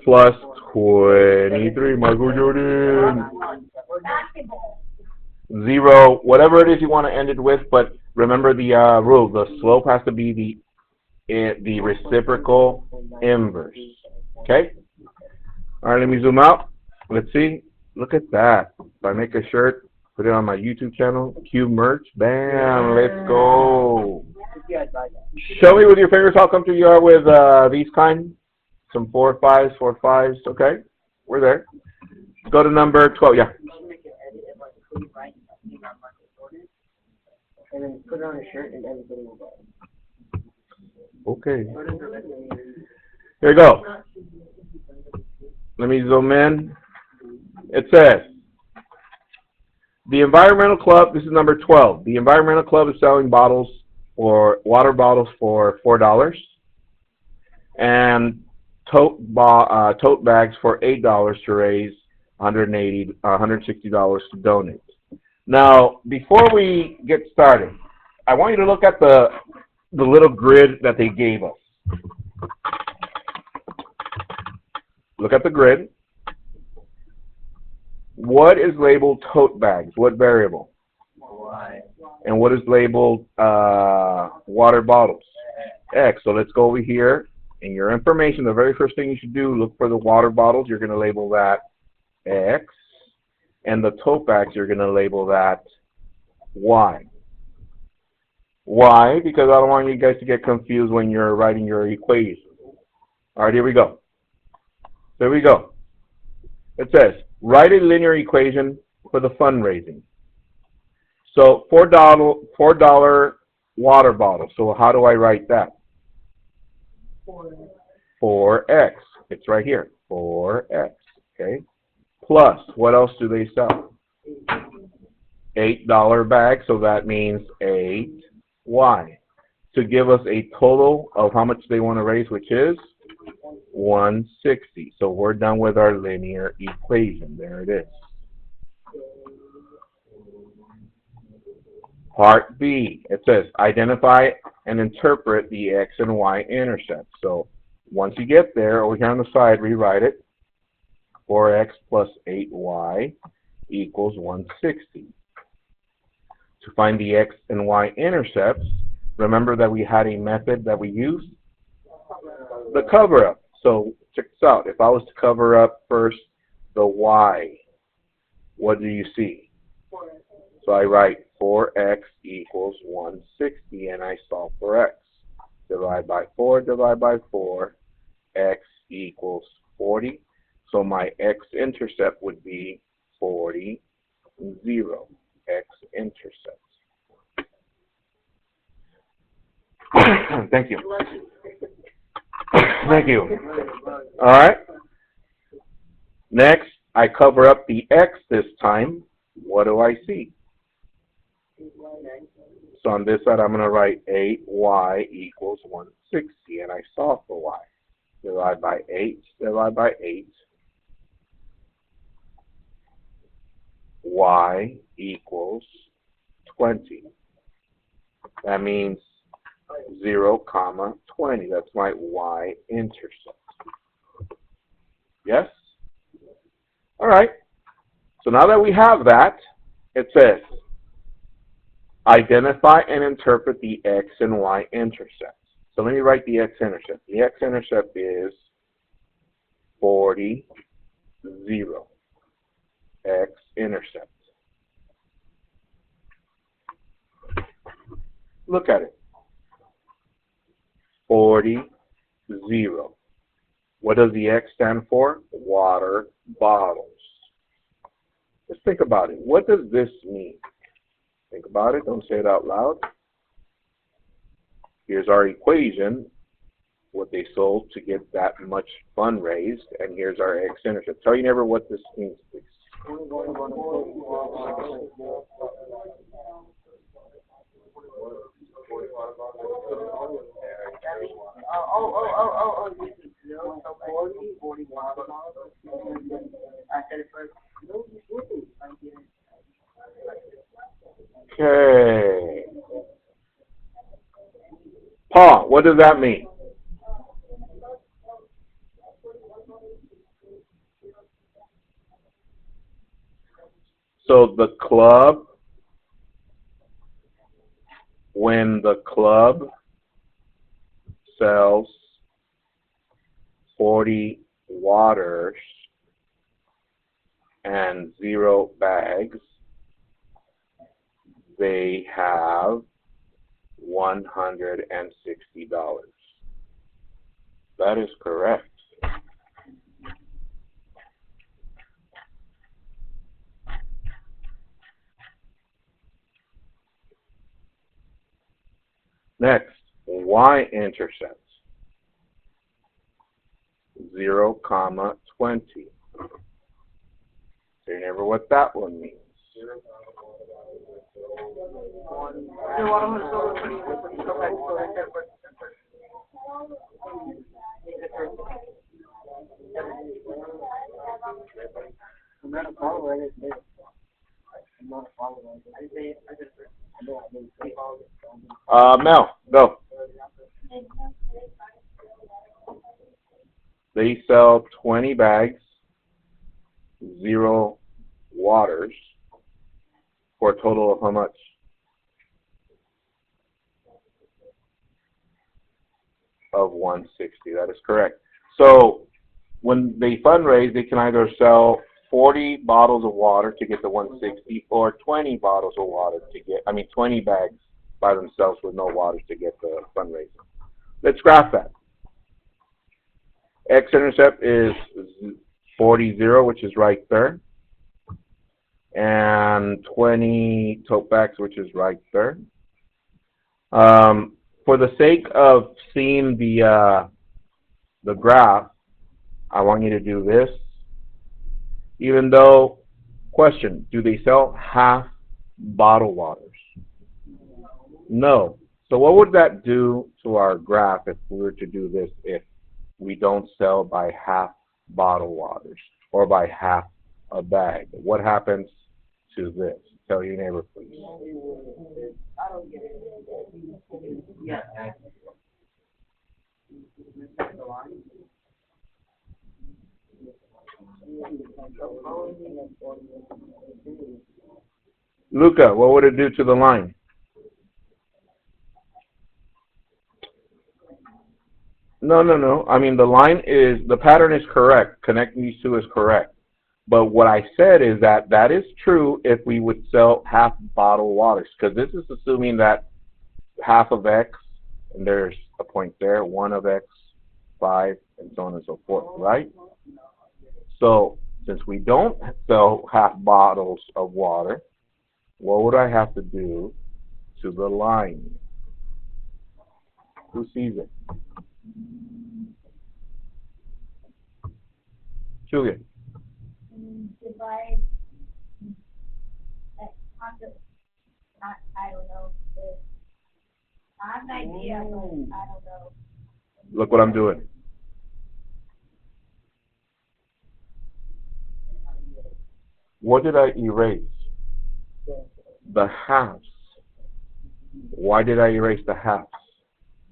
Plus 23, Michael Jordan. 0, whatever it is you want to end it with, but remember the rule. The slope has to be the reciprocal inverse. Okay? All right, let me zoom out. Let's see. Look at that. If I make a shirt, put it on my YouTube channel, Cube merch, bam, let's go. Show me with your fingers how comfortable you are with these kind. Some 4 5s, 4 5s. Okay, we're there. Go to number 12. Yeah. And then put it on a shirt and everybody will go. Okay. Here we go. Let me zoom in. It says, the Environmental Club, this is number 12. The Environmental Club is selling water bottles for $4 and tote bags for $8 to raise $160 to donate. Now, before we get started, I want you to look at the little grid that they gave us. Look at the grid. What is labeled tote bags? What variable? Y. And what is labeled water bottles? X. So let's go over here. In your information, the very first thing you should do, look for the water bottles. You're going to label that X. And the tote bags, you're going to label that Y. Why? Because I don't want you guys to get confused when you're writing your equation. All right, here we go. There we go. It says, write a linear equation for the fundraising. So $4 water bottle. So how do I write that? 4x. It's right here. 4x. Okay. Plus, what else do they sell? $8 bag. So that means 8y. To give us a total of how much they want to raise, which is 160. So we're done with our linear equation. There it is. Part B, it says identify and interpret the X and Y-intercepts. So once you get there, over here on the side, rewrite it. 4x plus 8y equals 160. To find the X and Y-intercepts, remember that we had a method that we used? The cover-up. So check this out. If I was to cover up first the y, what do you see? So I write 4x equals 160, and I solve for x. Divide by 4, divide by 4, x equals 40. So my x-intercept would be 40, 0, x-intercept. Thank you. Thank you. All right. Next, I cover up the x this time. What do I see? So on this side, I'm going to write 8y equals 160, and I solve for y. Divide by 8, divide by 8. Y equals 20. That means 0, 20. That's my y-intercept. Yes? All right. So now that we have that, it says, identify and interpret the X and Y-intercepts. So let me write the X-intercept. The X-intercept is 40, 0. X-intercept. Look at it. 40, 0. What does the X stand for? Water bottles. Let's think about it. What does this mean? Think about it. Don't say it out loud. Here's our equation, what they sold to get that much fund raised, and here's our X-intercept. Tell your neighbor what this means, please. Okay. Paul, what does that mean? So the club, when the club sells 40 waters and 0 bags, they have $160. That is correct. Next, y-intercepts. 0, 20. So you remember what that one means. Mel, go. They sell 20 bags, 0 waters, for a total of how much? Of 160. That is correct. So when they fundraise, they can either sell 40 bottles of water to get the 160, or 20 bottles of water to get, 20 bags by themselves with no water to get the fundraising. Let's graph that. X-intercept is 40, 0, which is right there, and 20 tote bags, which is right there. For the sake of seeing the graph, I want you to do this. Even though, question, do they sell half bottled waters? No. So what would that do to our graph if we were to do this if we don't sell by half bottled waters or by half a bag? What happens to this? Tell your neighbor, please. Luca, what would it do to the line? No. I mean, the pattern is correct. Connecting these two is correct. But what I said is that that is true if we would sell half bottled waters, because this is assuming that half of X, and there's a point there, 1 of X, 5, and so on and so forth, right? So, since we don't sell half bottles of water, what would I have to do to the line? Who sees it? Julia. Divide I don't know. I have an idea, but I don't know. Look what I'm doing. What did I erase? The halves. Why did I erase the halves?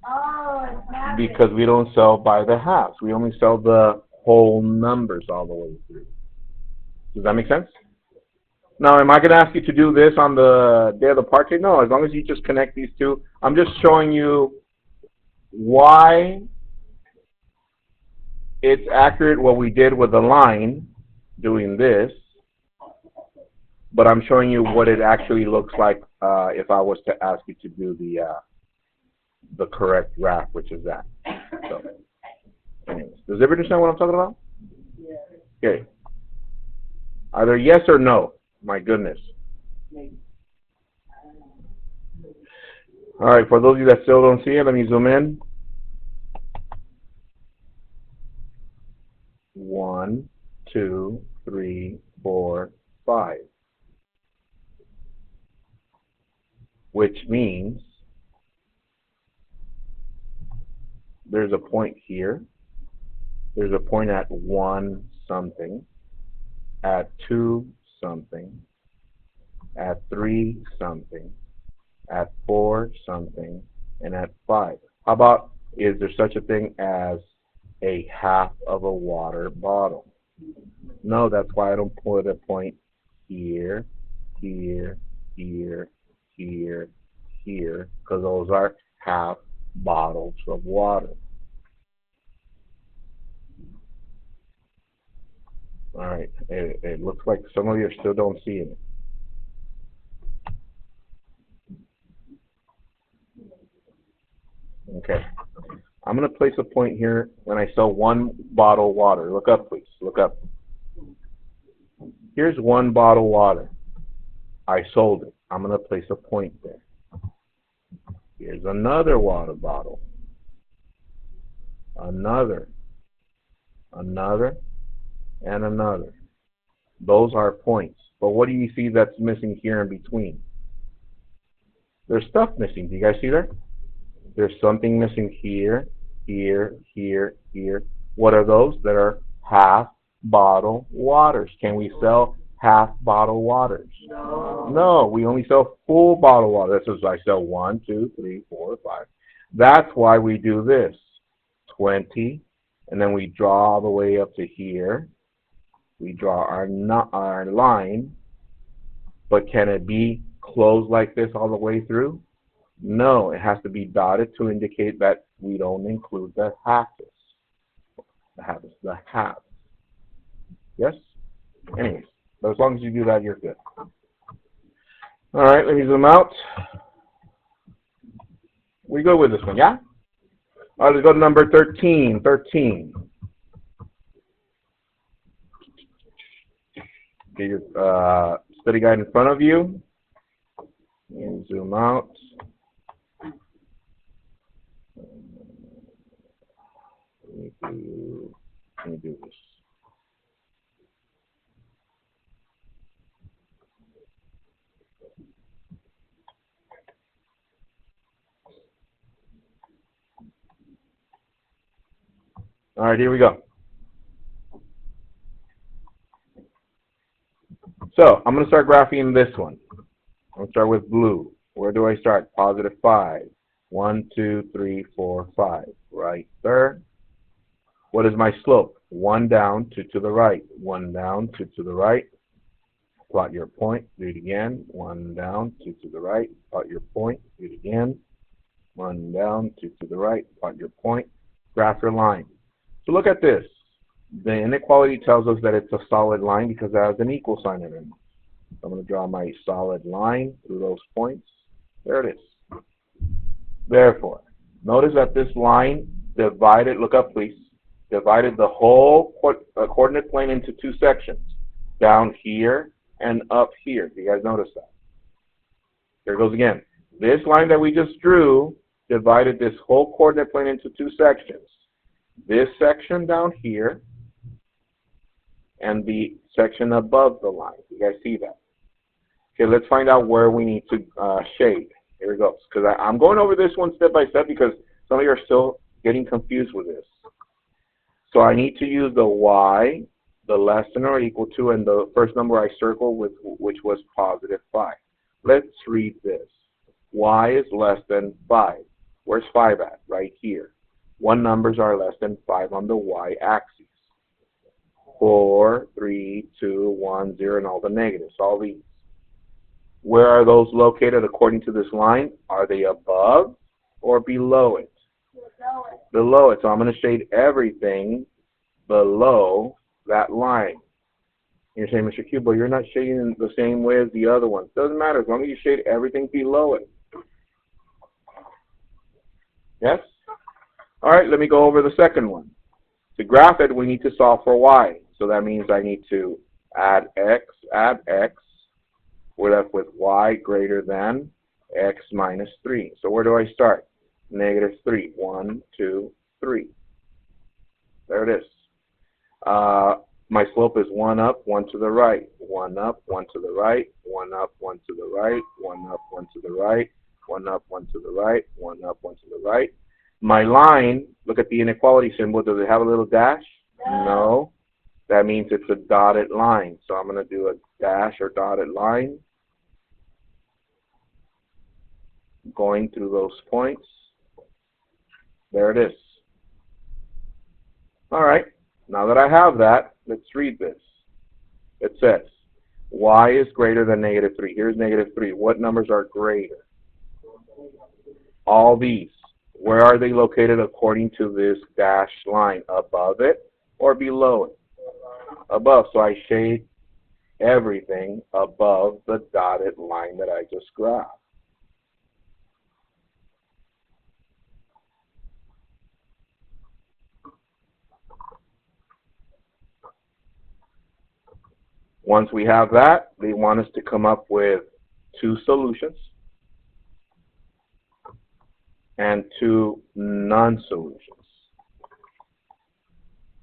Oh, it's math. Because we don't sell by the halves. We only sell the whole numbers all the way through. Does that make sense? Now, am I going to ask you to do this on the day of the party? No, as long as you just connect these two. I'm just showing you why it's accurate what we did with the line, doing this, but I'm showing you what it actually looks like if I was to ask you to do the correct graph, which is that. So, anyways, does everybody understand what I'm talking about? Yeah. Okay. Either yes or no. My goodness. All right, for those of you that still don't see it, let me zoom in. 1, 2, 3, 4, 5. Which means there's a point here. There's a point at 1 something, at 2 something, at 3 something, at 4 something, and at 5. How about, is there such a thing as a half of a water bottle? No, that's why I don't put a point here, here, here, here, here, because those are half bottles of water. All right, it looks like some of you still don't see it. Okay, I'm going to place a point here when I sell 1 bottle of water. Look up, please. Look up. Here's 1 bottle of water. I sold it. I'm going to place a point there. Here's another water bottle. Another, and another. Those are points. But what do you see that's missing here in between? There's stuff missing. Do you guys see there? There's something missing here, here, here, here. What are those? That are half bottle waters. Can we sell half bottle waters? No. No, we only sell full bottle water. This is I sell 1, 2, 3, 4, 5. That's why we do this. 20, and then we draw all the way up to here. We draw our line, but can it be closed like this all the way through? No, it has to be dotted to indicate that we don't include the halves. The halves. Yes? Anyways, but as long as you do that, you're good. All right, let me zoom out. We go with this one, yeah? All right, let's go to number 13. 13. Get your study guide in front of you. And zoom out. Let me do this. All right, here we go. So I'm going to start graphing this one. I'm going to start with blue. Where do I start? Positive 5. 1, 2, 3, 4, 5. Right there. What is my slope? 1 down, 2 to the right. 1 down, 2 to the right. Plot your point. Do it again. 1 down, 2 to the right. Plot your point. Do it again. 1 down, 2 to the right. Plot your point. graph your line. So look at this. The inequality tells us that it's a solid line because it has an equal sign in it. So I'm going to draw my solid line through those points. There it is. Therefore, notice that this line divided, look up please, divided the whole coordinate plane into two sections, down here and up here. Do you guys notice that? Here it goes again. This line that we just drew divided this whole coordinate plane into two sections. This section down here and the section above the line. You guys see that? Okay, let's find out where we need to shade. Here it goes. Because I'm going over this one step by step because some of you are still getting confused with this. So I need to use the y, the less than or equal to, and the first number I circled, which was positive 5. Let's read this. Y is less than 5. Where's 5 at? Right here. What numbers are less than 5 on the y-axis? 4, 3, 2, 1, 0, and all the negatives, all these. Where are those located according to this line? Are they above or below it? Below it. Below it. So I'm going to shade everything below that line. You're saying, Mr. Q, but you're not shading the same way as the other ones. Doesn't matter as long as you shade everything below it. Yes? All right, let me go over the second one. To graph it, we need to solve for y. So that means I need to add x. We're left with y greater than x minus 3. So where do I start? Negative 3. 1, 2, 3. There it is. My slope is 1 up, 1 to the right. 1 up, 1 to the right. 1 up, 1 to the right. 1 up, 1 to the right. 1 up, 1 to the right. 1 up, 1 to the right. My line, look at the inequality symbol. Does it have a little dash? No. That means it's a dotted line. So I'm going to do a dash or dotted line going through those points. There it is. All right. Now that I have that, let's read this. It says y is greater than negative 3. Here's negative 3. What numbers are greater? All these. Where are they located according to this dashed line? Above it or below it? Above. So I shade everything above the dotted line that I just graphed. Once we have that, they want us to come up with two solutions and two non-solutions.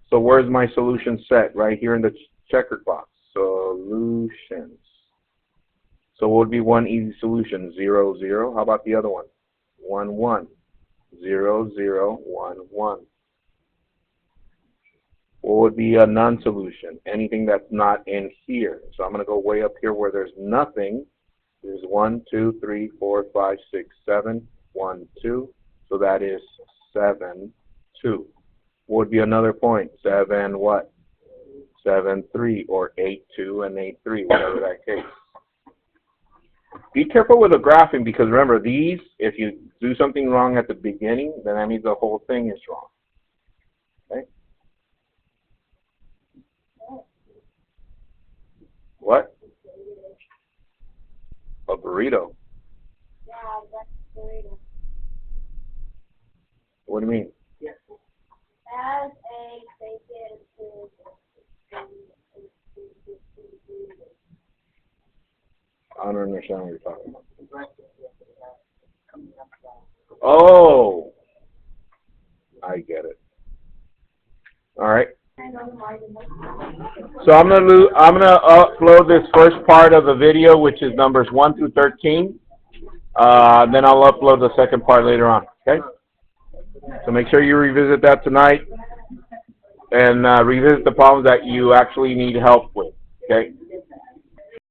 So where's my solution set? Right here in the checkered box. Solutions. So what would be one easy solution? 0, 0. How about the other one? 1, 1. 0, 0, 1, 1. What would be a non-solution? Anything that's not in here. So I'm going to go way up here where there's nothing. There's 1, 2, 3, 4, 5, 6, 7. 1, 2. So that is 7, 2. What would be another point? 7 what? 7, 3 or 8, 2 and 8, 3, whatever that case. Be careful with the graphing because remember these, if you do something wrong at the beginning, then that means the whole thing is wrong. Okay? What? A burrito. Yeah, that's burrito. What do you mean? As a bacon food. I don't understand what you're talking about. Oh, I get it. All right. So I'm gonna upload this first part of the video, which is numbers 1 through 13. Then I'll upload the second part later on. Okay. So make sure you revisit that tonight and revisit the problems that you actually need help with. Okay.